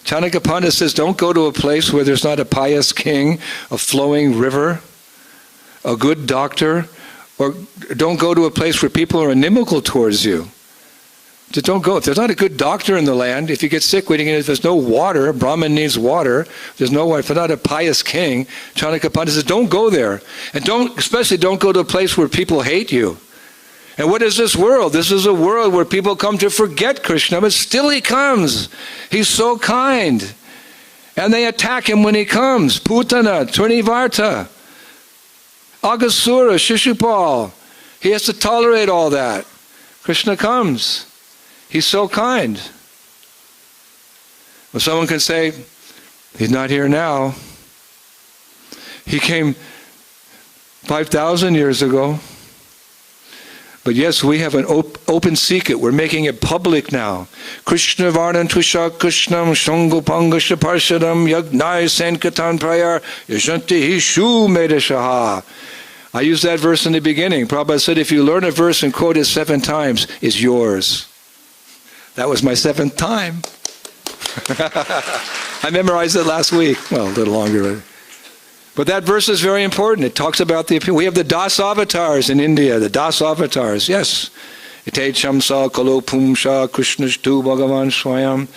Chanakya Pandit says, don't go to a place where there's not a pious king, a flowing river, a good doctor, or don't go to a place where people are inimical towards you. Just don't go. If there's not a good doctor in the land, if you get sick, if there's no water, Brahman needs water, if there's not a pious king, Chanakya Pandit says, don't go there. And especially don't go to a place where people hate you. And what is this world? This is a world where people come to forget Krishna, but still he comes. He's so kind. And they attack him when he comes. Putana, Trinivarta, Agasura, Shishupal. He has to tolerate all that. Krishna comes. He's so kind. Well, someone can say, he's not here now. He came 5,000 years ago. But yes, we have an open secret. We're making it public now. Krishna Varnan Twisha Krishnam Shangopanga Parshadam Yagnai Sankatan Prayar Yashanti Hishu Medashaha. I used that verse in the beginning. Prabhupada said, if you learn a verse and quote it 7 times, it's yours. That was my 7th time. I memorized it last week. Well, a little longer. But that verse is very important. It talks about we have the Das avatars in India, the Das avatars, yes. Ite Chamsa Kalo Pumsha Krishnashtu Bhagavan Swayam.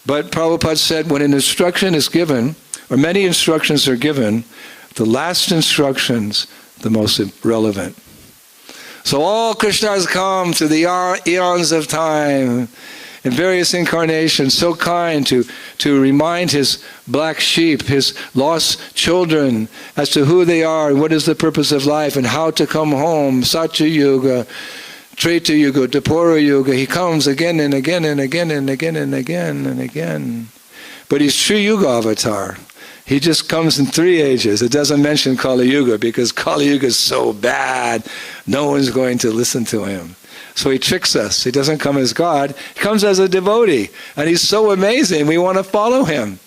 But Prabhupada said when an instruction is given, or many instructions are given, the last instructions, the most relevant. So all Krishna has come through the eons of time, in various incarnations, so kind to remind his black sheep, his lost children, as to who they are and what is the purpose of life and how to come home. Satya Yuga, Treta Yuga, Dwapara Yuga. He comes again and again and again and again and again and again. But he's Sri Yuga avatar. He just comes in 3 ages. It doesn't mention Kali Yuga because Kali Yuga is so bad, no one's going to listen to him. So he tricks us. He doesn't come as God. He comes as a devotee. And he's so amazing, we want to follow him.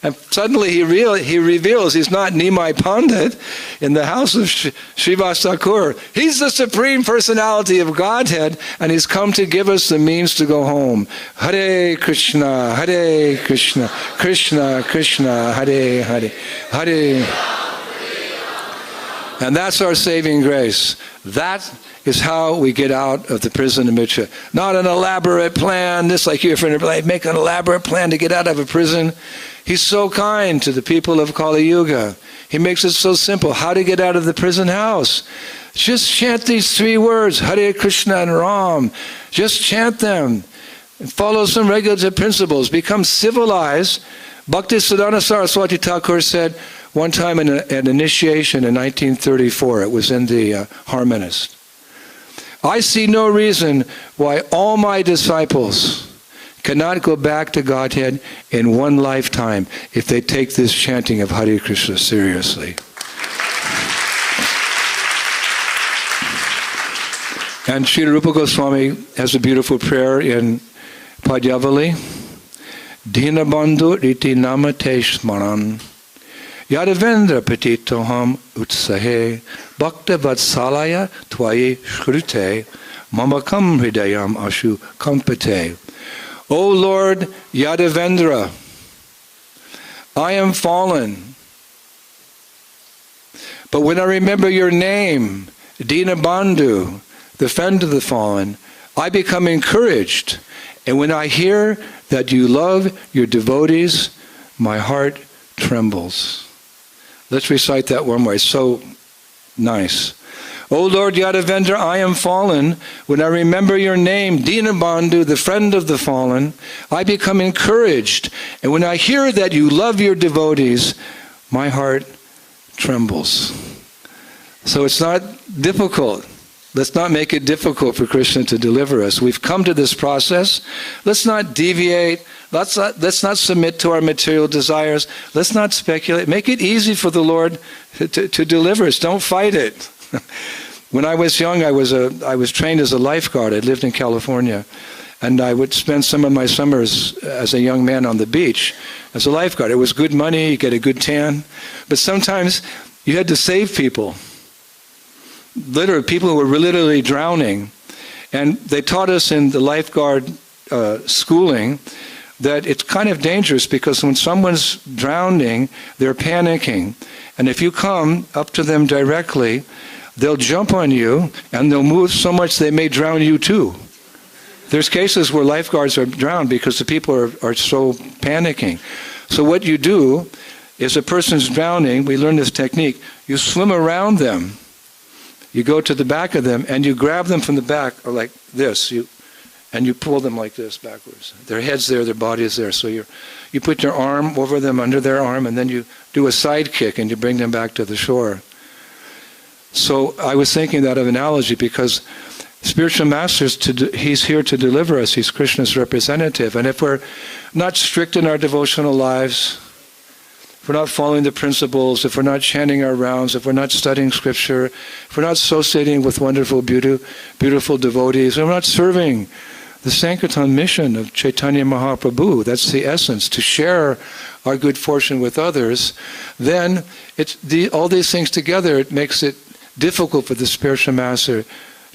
And suddenly he reveals he's not Nimai Pandit in the house of Srivas Thakur. He's the Supreme Personality of Godhead, and he's come to give us the means to go home. Hare Krishna, Krishna Krishna, Hare Hare, Hare. And that's our saving grace. That is how we get out of the prison of Mitra. Not an elaborate plan, just like you're trying to make an elaborate plan to get out of a prison. He's so kind to the people of Kali Yuga. He makes it so simple. How to get out of the prison house. Just chant these 3 words, Hare Krishna and Ram. Just chant them. And follow some regulative principles. Become civilized. Bhaktisiddhanta Saraswati Thakur said one time in an initiation in 1934, it was in the Harmonist, I see no reason why all my disciples cannot go back to Godhead in one lifetime if they take this chanting of Hare Krishna seriously. And Srila Rupa Goswami has a beautiful prayer in Padyavali. Dinabandhu riti namate smaran Yadavendra petitoham utsahe bhakta vatsalaya tvaye shrute mamakam hridayam ashu kampate. O Lord Yadavendra, I am fallen. But when I remember your name, Dinabandhu, the friend of the fallen, I become encouraged. And when I hear that you love your devotees, my heart trembles. Let's recite that one more. It's so nice. O Lord Yadavendra, I am fallen. When I remember your name, Dinabandhu, the friend of the fallen, I become encouraged. And when I hear that you love your devotees, my heart trembles. So it's not difficult. Let's not make it difficult for Krishna to deliver us. We've come to this process. Let's not deviate. Let's not submit to our material desires. Let's not speculate. Make it easy for the Lord to deliver us. Don't fight it. When I was young, I was trained as a lifeguard. I lived in California. And I would spend some of my summers as a young man on the beach as a lifeguard. It was good money, you get a good tan. But sometimes you had to save people. Literally, people who were literally drowning. And they taught us in the lifeguard schooling that it's kind of dangerous because when someone's drowning, they're panicking. And if you come up to them directly, they'll jump on you and they'll move so much they may drown you too. There's cases where lifeguards are drowned because the people are so panicking. So what you do is a person's drowning, we learn this technique, you swim around them. You go to the back of them and you grab them from the back, or like this, and you pull them like this backwards. Their head's there, their body is there. So you put your arm over them, under their arm, and then you do a side kick and you bring them back to the shore. So I was thinking that of analogy because spiritual masters, he's here to deliver us. He's Krishna's representative. And if we're not strict in our devotional lives, if we're not following the principles, if we're not chanting our rounds, if we're not studying scripture, if we're not associating with wonderful, beautiful devotees, if we're not serving the Sankirtan mission of Chaitanya Mahaprabhu, that's the essence, to share our good fortune with others, then all these things together, it makes it difficult for the spiritual master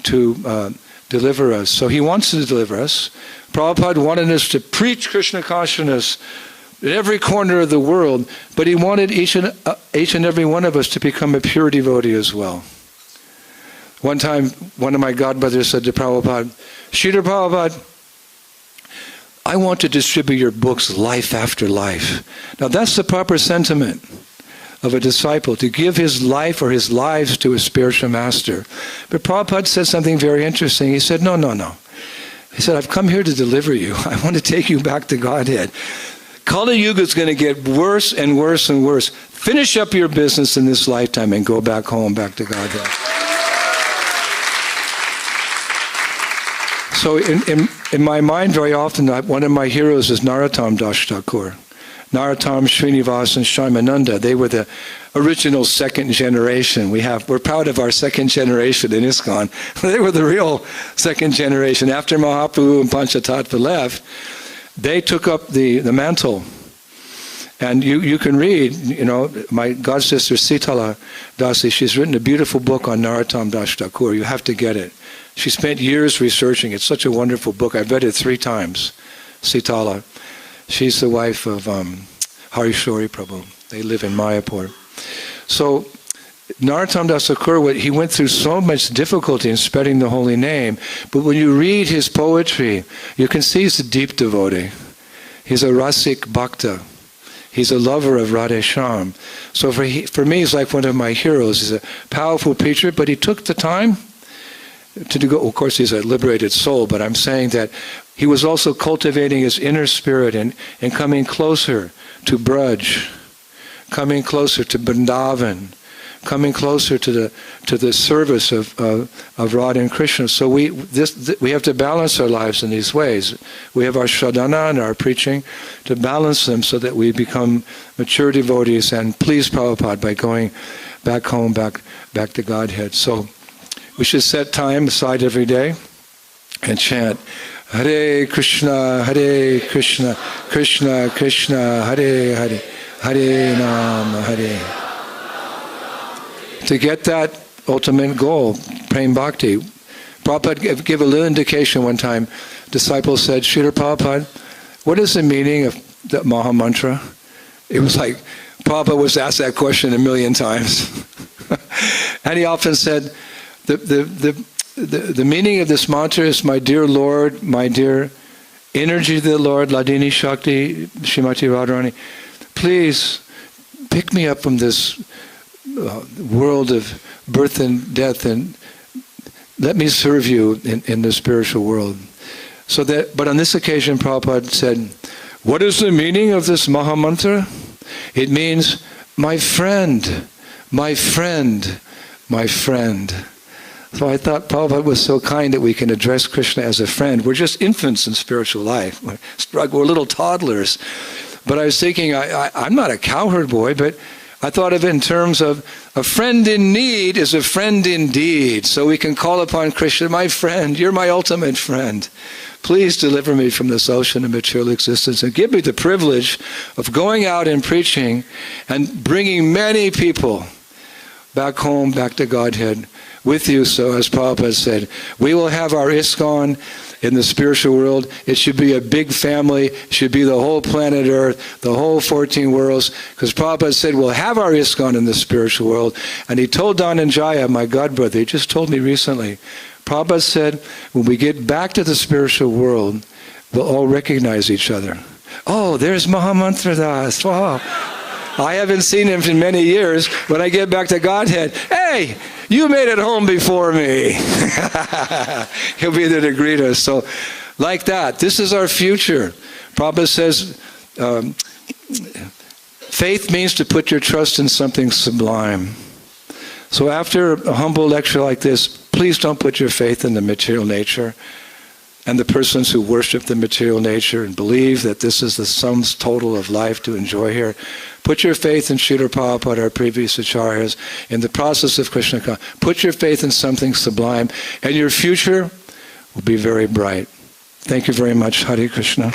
to deliver us. So he wants to deliver us. Prabhupada wanted us to preach Krishna consciousness in every corner of the world, but he wanted each and every one of us to become a pure devotee as well. One time, one of my godbrothers said to Prabhupada, Srila Prabhupada, I want to distribute your books life after life. Now that's the proper sentiment of a disciple, to give his life or his lives to a spiritual master. But Prabhupada said something very interesting. He said, no. He said, I've come here to deliver you. I want to take you back to Godhead. Kali Yuga is going to get worse and worse and worse. Finish up your business in this lifetime and go back home, back to Godhead. So in my mind, very often, one of my heroes is Narottam Das Thakur. Narottam, Srinivas, and Shaimananda. They were the original second generation. We're proud of our second generation in ISKCON. They were the real second generation. After Mahaprabhu and Panchatattva left, they took up the mantle. And you can read, my god sister Sitala Dasi, she's written a beautiful book on Narottam Das Thakur. You have to get it. She spent years researching. It's such a wonderful book. I've read it 3 times, Sitala. She's the wife of Harishori Prabhu. They live in Mayapur. So Narottam Das Thakur, he went through so much difficulty in spreading the holy name, but when you read his poetry, you can see he's a deep devotee. He's a rasik bhakta. He's a lover of Radhe Shyam. So for me, he's like one of my heroes. He's a powerful preacher, but he took the time to go. Of course, he's a liberated soul, but I'm saying that he was also cultivating his inner spirit and coming closer to Braj, coming closer to Vrindavan, coming closer to the service of Radha and Krishna. So we have to balance our lives in these ways. We have our sadhana and our preaching to balance them so that we become mature devotees and please Prabhupada by going back home, back to Godhead. So we should set time aside every day and chant Hare Krishna, Krishna Krishna, Hare Hare, Hare Rama, Hare. To get that ultimate goal, prem bhakti. Prabhupada gave a little indication one time. Disciples said, Srila Prabhupada, what is the meaning of the Maha Mantra? It was like, Prabhupada was asked that question 1,000,000 times. And he often said, the meaning of this mantra is, my dear Lord, my dear energy of the Lord, Ladini Shakti, Shrimati Radharani, please pick me up from this world of birth and death and let me serve you in the spiritual world. But on this occasion, Prabhupada said, what is the meaning of this Maha Mantra? It means, my friend, my friend, my friend. So I thought Prabhupada was so kind that we can address Krishna as a friend. We're just infants in spiritual life. We're little toddlers. But I was thinking, I'm not a cowherd boy, but I thought of it in terms of a friend in need is a friend indeed. So we can call upon Krishna, my friend, you're my ultimate friend. Please deliver me from this ocean of material existence and give me the privilege of going out and preaching and bringing many people back home, back to Godhead with you. So as Prabhupada said, we will have our ISKCON in the spiritual world. It should be a big family. It should be the whole planet Earth, the whole 14 worlds. Because Prabhupada said, we'll have our ISKCON in the spiritual world. And he told Dhananjaya, my godbrother, he just told me recently, Prabhupada said, when we get back to the spiritual world, we'll all recognize each other. Oh, there's Mahamantra Das. Wow. I haven't seen him in many years. When I get back to Godhead, hey, you made it home before me. He'll be there to greet us. So like that, this is our future. Prabhupada says, faith means to put your trust in something sublime. So after a humble lecture like this, please don't put your faith in the material nature. and the persons who worship the material nature and believe that this is the sum total of life to enjoy here, put your faith in Srila Prabhupada, our previous acharyas, in the process of Krishna consciousness. Put your faith in something sublime, and your future will be very bright. Thank you very much. Hare Krishna.